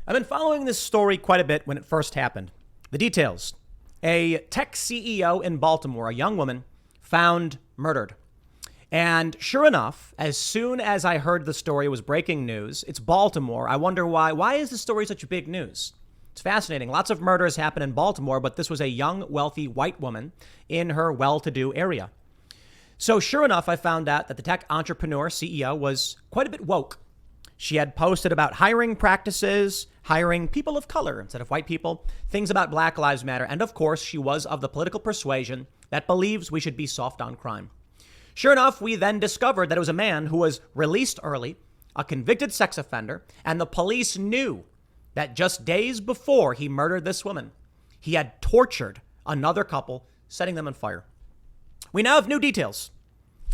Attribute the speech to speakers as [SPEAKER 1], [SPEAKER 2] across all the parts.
[SPEAKER 1] I've been following this story quite a bit when it first happened. The details. A tech CEO in Baltimore, a young woman, found murdered. And sure enough, as soon as I heard the story was breaking news, it's Baltimore. I wonder why. Why is this story such big news? It's fascinating. Lots of murders happen in Baltimore, but this was a young, wealthy white woman in her well-to-do area. So sure enough, I found out that the tech entrepreneur CEO was quite a bit woke. She had posted about hiring practices, hiring people of color instead of white people, things about Black Lives Matter. And of course, she was of the political persuasion that believes we should be soft on crime. Sure enough, we then discovered that it was a man who was released early, a convicted sex offender, and the police knew that just days before he murdered this woman, he had tortured another couple, setting them on fire. We now have new details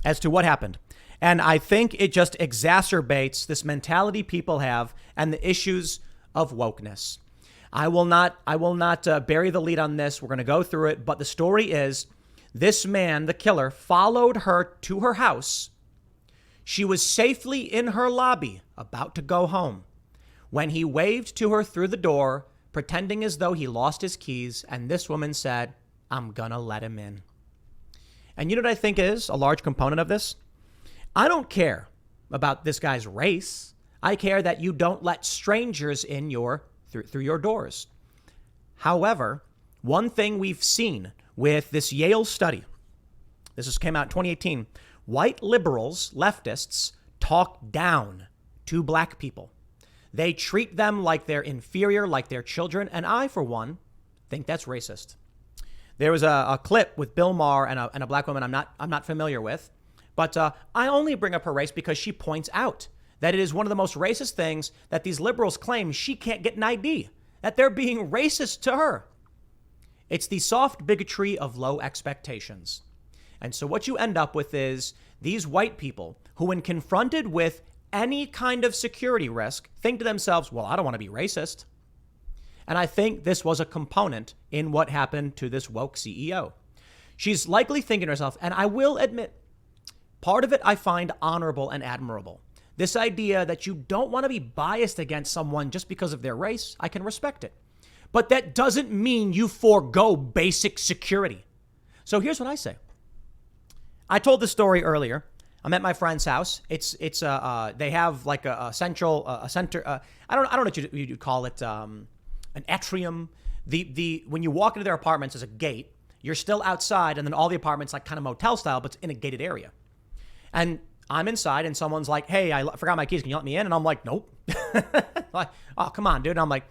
[SPEAKER 1] as to what happened. And I think it just exacerbates this mentality people have and the issues of wokeness. I will not bury the lead on this. We're going to go through it. But the story is this man, the killer, followed her to her house. She was safely in her lobby, about to go home, when he waved to her through the door, pretending as though he lost his keys. And this woman said, "I'm going to let him in." And you know what I think is a large component of this? I don't care about this guy's race. I care that you don't let strangers in through your doors. However, one thing we've seen with this Yale study, came out in 2018, white liberals, leftists, talk down to black people. They treat them like they're inferior, like they're children. And I, for one, think that's racist. There was a clip with Bill Maher and a black woman I'm not familiar with. But I only bring up her race because she points out that it is one of the most racist things that these liberals claim she can't get an ID, that they're being racist to her. It's the soft bigotry of low expectations. And so what you end up with is these white people who, when confronted with any kind of security risk, think to themselves, well, I don't want to be racist. And I think this was a component in what happened to this woke CEO. She's likely thinking to herself, and I will admit, part of it I find honorable and admirable. This idea that you don't want to be biased against someone just because of their race, I can respect it. But that doesn't mean you forego basic security. So here's what I say. I told this story earlier. I'm at my friend's house. They have like a center. I don't know what you call it. An atrium. When you walk into their apartments, there's a gate. You're still outside, and then all the apartments like kind of motel style, but it's in a gated area. And I'm inside and someone's like, "Hey, I forgot my keys. Can you let me in?" And I'm like, "Nope." Like, "Oh, come on, dude." And I'm like,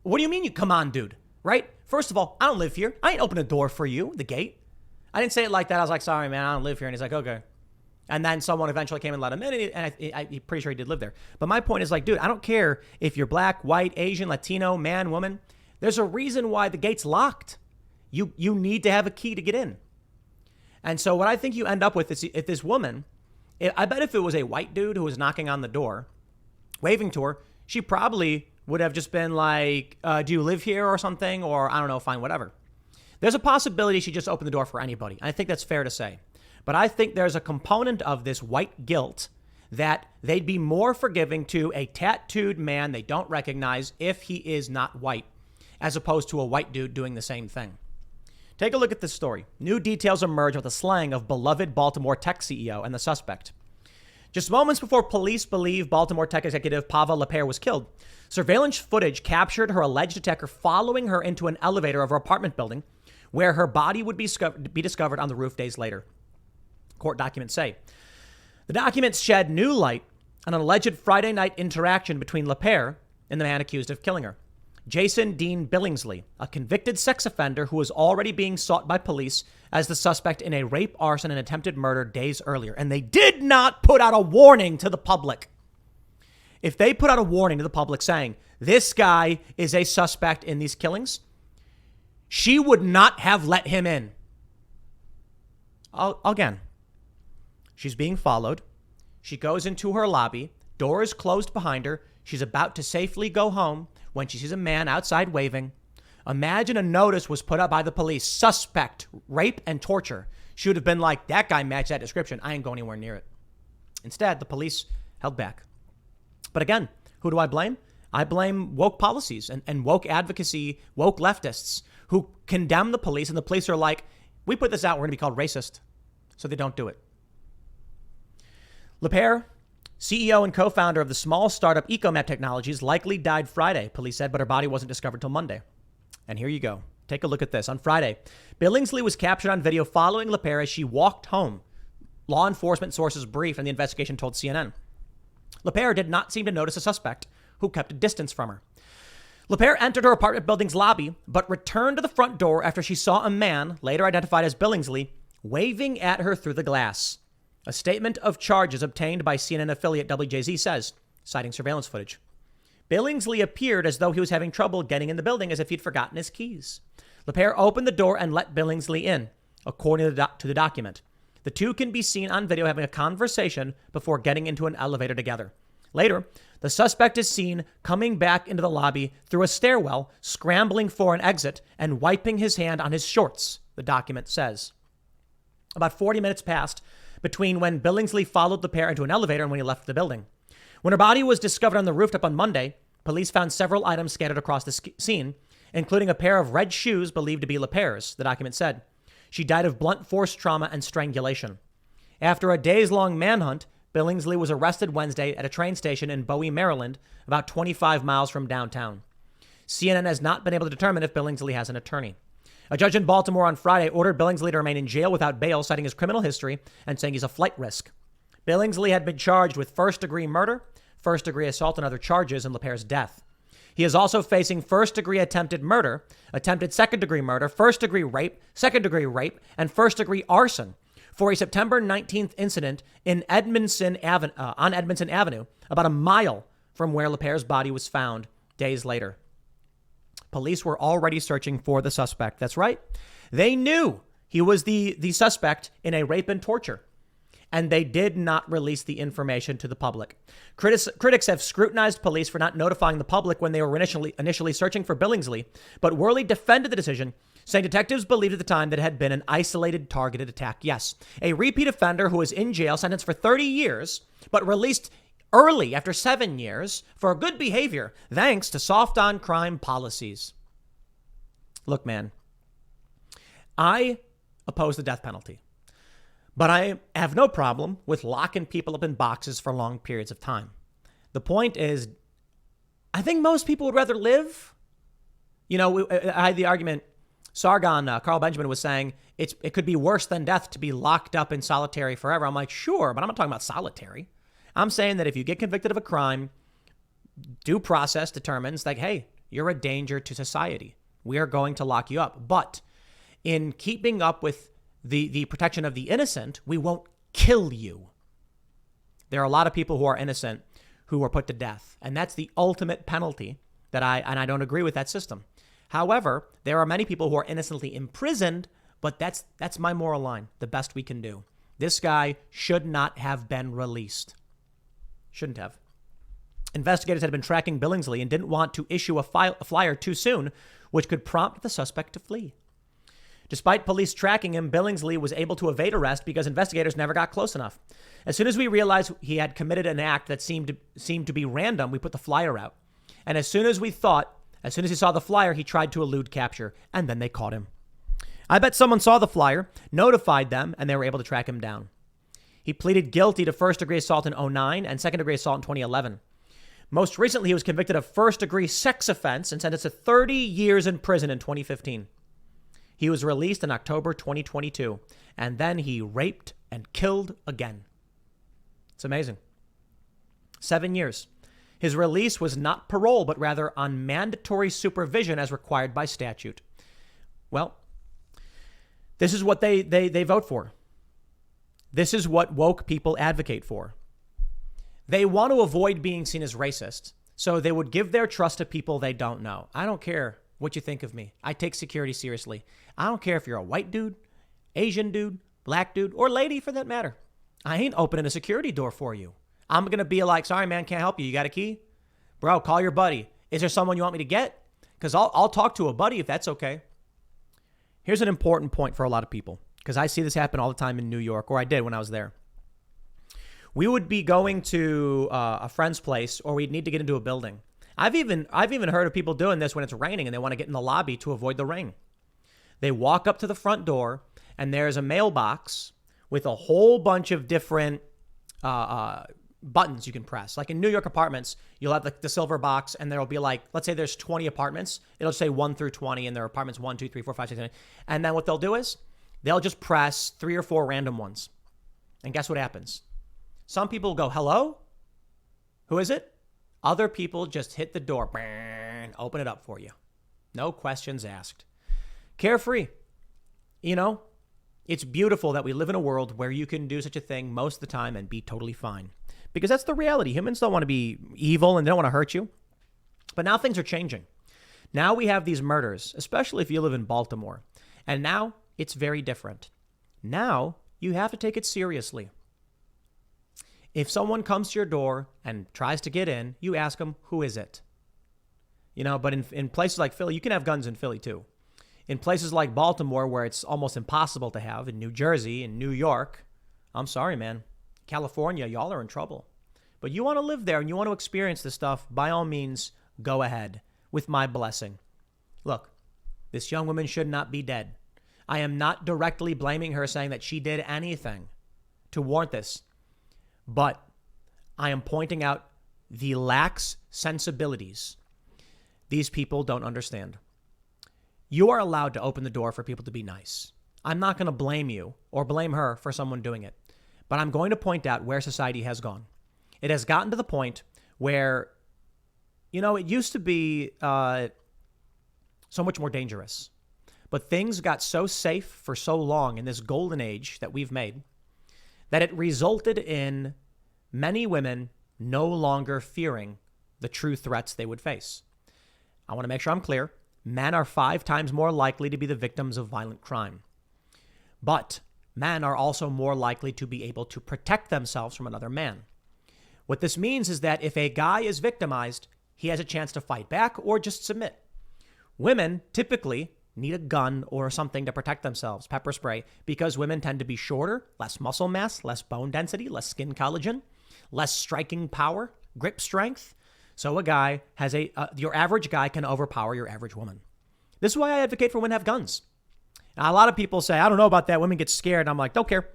[SPEAKER 1] "What do you mean you come on, dude?" Right? First of all, I don't live here. I ain't open the door for you, the gate. I didn't say it like that. I was like, "Sorry, man, I don't live here." And he's like, "Okay." And then someone eventually came and let him in, and I'm pretty sure he did live there. But my point is like, dude, I don't care if you're black, white, Asian, Latino, man, woman. There's a reason why the gate's locked. You need to have a key to get in. And so what I think you end up with is if this woman, I bet if it was a white dude who was knocking on the door, waving to her, she probably would have just been like, "Do you live here?" or something, or I don't know, fine, whatever. There's a possibility she just opened the door for anybody. I think that's fair to say. But I think there's a component of this white guilt that they'd be more forgiving to a tattooed man they don't recognize if he is not white, as opposed to a white dude doing the same thing. Take a look at this story. New details emerge with the slaying of beloved Baltimore tech CEO and the suspect. Just moments before police believe Baltimore tech executive Pava Lapierre was killed, surveillance footage captured her alleged attacker following her into an elevator of her apartment building, where her body would be discovered on the roof days later. Court documents say. The documents shed new light on an alleged Friday night interaction between Lapierre and the man accused of killing her. Jason Dean Billingsley, a convicted sex offender who was already being sought by police as the suspect in a rape, arson, and attempted murder days earlier. And they did not put out a warning to the public. If they put out a warning to the public saying, this guy is a suspect in these killings, she would not have let him in. Again, she's being followed. She goes into her lobby. Door is closed behind her. She's about to safely go home when she sees a man outside waving. Imagine a notice was put up by the police. Suspect, rape and torture. She would have been like, that guy matched that description. I ain't going anywhere near it. Instead, the police held back. But again, who do I blame? I blame woke policies and woke advocacy, woke leftists who condemn the police, and the police are like, we put this out, we're going to be called racist. So they don't do it. LePere, CEO and co-founder of the small startup EcoMap Technologies, likely died Friday, police said, but her body wasn't discovered till Monday. And here you go. Take a look at this. On Friday, Billingsley was captured on video following LePere as she walked home. Law enforcement sources briefed and the investigation told CNN. LePere did not seem to notice a suspect who kept a distance from her. LePere entered her apartment building's lobby, but returned to the front door after she saw a man, later identified as Billingsley, waving at her through the glass. A statement of charges obtained by CNN affiliate WJZ says, citing surveillance footage. Billingsley appeared as though he was having trouble getting in the building, as if he'd forgotten his keys. LePere opened the door and let Billingsley in, according to the document. The two can be seen on video having a conversation before getting into an elevator together. Later, the suspect is seen coming back into the lobby through a stairwell, scrambling for an exit and wiping his hand on his shorts, the document says. About 40 minutes passed between when Billingsley followed LePere into an elevator and when he left the building. When her body was discovered on the rooftop on Monday, police found several items scattered across the scene, including a pair of red shoes believed to be LePere's, the document said. She died of blunt force trauma and strangulation. After a days-long manhunt, Billingsley was arrested Wednesday at a train station in Bowie, Maryland, about 25 miles from downtown. CNN has not been able to determine if Billingsley has an attorney. A judge in Baltimore on Friday ordered Billingsley to remain in jail without bail, citing his criminal history and saying he's a flight risk. Billingsley had been charged with first-degree murder, first-degree assault, and other charges in LePere's death. He is also facing first-degree attempted murder, attempted second-degree murder, first-degree rape, second-degree rape, and first-degree arson for a September 19th incident in on Edmondson Avenue, about a mile from where LePere's body was found days later. Police were already searching for the suspect. That's right. They knew he was the suspect in a rape and torture, and they did not release the information to the public. Critics have scrutinized police for not notifying the public when they were initially searching for Billingsley, but Worley defended the decision, saying detectives believed at the time that it had been an isolated, targeted attack. Yes, a repeat offender who was in jail, sentenced for 30 years, but released early after 7 years for good behavior, thanks to soft on crime policies. Look, man, I oppose the death penalty, but I have no problem with locking people up in boxes for long periods of time. The point is, I think most people would rather live. You know, I had the argument, Sargon, Carl Benjamin was saying it could be worse than death to be locked up in solitary forever. I'm like, sure, but I'm not talking about solitary. I'm saying that if you get convicted of a crime, due process determines like, hey, you're a danger to society. We are going to lock you up. But in keeping up with the protection of the innocent, we won't kill you. There are a lot of people who are innocent who are put to death. And that's the ultimate penalty that I don't agree with that system. However, there are many people who are innocently imprisoned, but that's my moral line, the best we can do. This guy should not have been released. Shouldn't have. Investigators had been tracking Billingsley and didn't want to issue a flyer too soon, which could prompt the suspect to flee. Despite police tracking him, Billingsley was able to evade arrest because investigators never got close enough. As soon as we realized he had committed an act that seemed to be random, we put the flyer out. And as soon as he saw the flyer, he tried to elude capture, and then they caught him. I bet someone saw the flyer, notified them, and they were able to track him down. He pleaded guilty to first-degree assault in 2009 and second-degree assault in 2011. Most recently, he was convicted of first-degree sex offense and sentenced to 30 years in prison in 2015. He was released in October 2022, and then he raped and killed again. It's amazing. 7 years. His release was not parole, but rather on mandatory supervision as required by statute. Well, this is what they vote for. This is what woke people advocate for. They want to avoid being seen as racist, so they would give their trust to people they don't know. I don't care what you think of me. I take security seriously. I don't care if you're a white dude, Asian dude, black dude, or lady for that matter. I ain't opening a security door for you. I'm going to be like, sorry, man, can't help you. You got a key? Bro, call your buddy. Is there someone you want me to get? Because I'll talk to a buddy if that's okay. Here's an important point for a lot of people, because I see this happen all the time in New York, or I did when I was there. We would be going to a friend's place, or we'd need to get into a building. I've even heard of people doing this when it's raining and they want to get in the lobby to avoid the rain. They walk up to the front door and there's a mailbox with a whole bunch of different buttons you can press. Like in New York apartments, you'll have the silver box and there'll be like, let's say there's 20 apartments. It'll say 1 through 20 and there are apartments 1, 2, 3, 4, 5, 6, 7. And then what they'll do is they'll just press 3 or 4 random ones. And guess what happens? Some people go, hello? Who is it? Other people just hit the door, open it up for you. No questions asked. Carefree. You know, it's beautiful that we live in a world where you can do such a thing most of the time and be totally fine. Because that's the reality. Humans don't want to be evil and they don't want to hurt you. But now things are changing. Now we have these murders, especially if you live in Baltimore. And now it's very different. Now you have to take it seriously. If someone comes to your door and tries to get in, you ask them, who is it? You know, but in places like Philly, you can have guns in Philly too. In places like Baltimore, where it's almost impossible to have, in New Jersey, in New York, I'm sorry, man. California, y'all are in trouble. But you want to live there and you want to experience this stuff, by all means, go ahead with my blessing. Look, this young woman should not be dead. I am not directly blaming her, saying that she did anything to warrant this. But I am pointing out the lax sensibilities these people don't understand. You are allowed to open the door for people to be nice. I'm not going to blame you or blame her for someone doing it. But I'm going to point out where society has gone. It has gotten to the point where, you know, it used to be so much more dangerous. But things got so safe for so long in this golden age that we've made that it resulted in many women no longer fearing the true threats they would face. I want to make sure I'm clear. Men are 5 times more likely to be the victims of violent crime. But men are also more likely to be able to protect themselves from another man. What this means is that if a guy is victimized, he has a chance to fight back or just submit. Women typically need a gun or something to protect themselves, pepper spray, because women tend to be shorter, less muscle mass, less bone density, less skin collagen, less striking power, grip strength. So a guy has your average guy can overpower your average woman. This is why I advocate for women to have guns. Now, a lot of people say, I don't know about that. Women get scared. I'm like, don't care.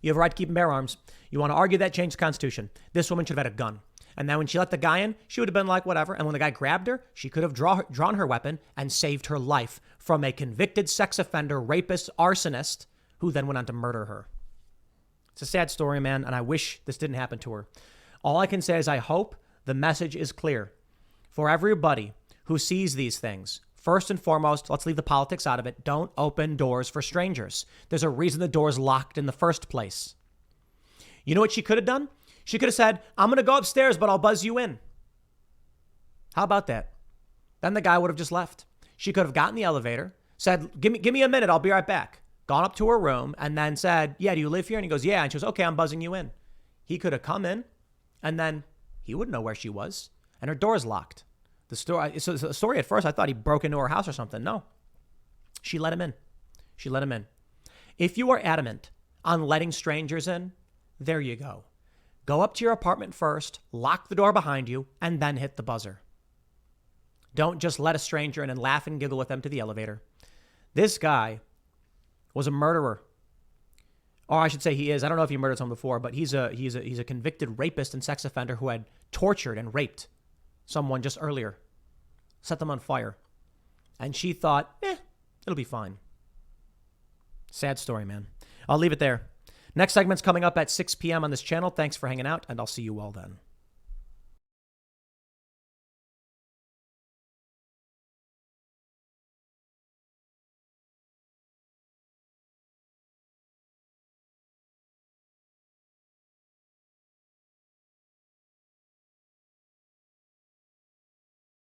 [SPEAKER 1] You have a right to keep and bear arms. You want to argue that, change the Constitution. This woman should have had a gun. And then when she let the guy in, she would have been like, whatever. And when the guy grabbed her, she could have drawn her weapon and saved her life from a convicted sex offender, rapist, arsonist, who then went on to murder her. It's a sad story, man, and I wish this didn't happen to her. All I can say is I hope the message is clear for everybody who sees these things. First and foremost, let's leave the politics out of it. Don't open doors for strangers. There's a reason the door's locked in the first place. You know what she could have done? She could have said, I'm going to go upstairs, but I'll buzz you in. How about that? Then the guy would have just left. She could have gotten the elevator, said, give me a minute, I'll be right back. Gone up to her room and then said, yeah, do you live here? And he goes, yeah. And she goes, okay, I'm buzzing you in. He could have come in and then he wouldn't know where she was. And her door's locked. The story at first, I thought he broke into her house or something. No. She let him in. She let him in. If you are adamant on letting strangers in, there you go. Go up to your apartment first, lock the door behind you, and then hit the buzzer. Don't just let a stranger in and laugh and giggle with them to the elevator. This guy was a murderer. Or I should say he is. I don't know if he murdered someone before, but he's a convicted rapist and sex offender who had tortured and raped someone just earlier. Set them on fire. And she thought, it'll be fine. Sad story, man. I'll leave it there. Next segment's coming up at 6 p.m. on this channel. Thanks for hanging out, and I'll see you all then.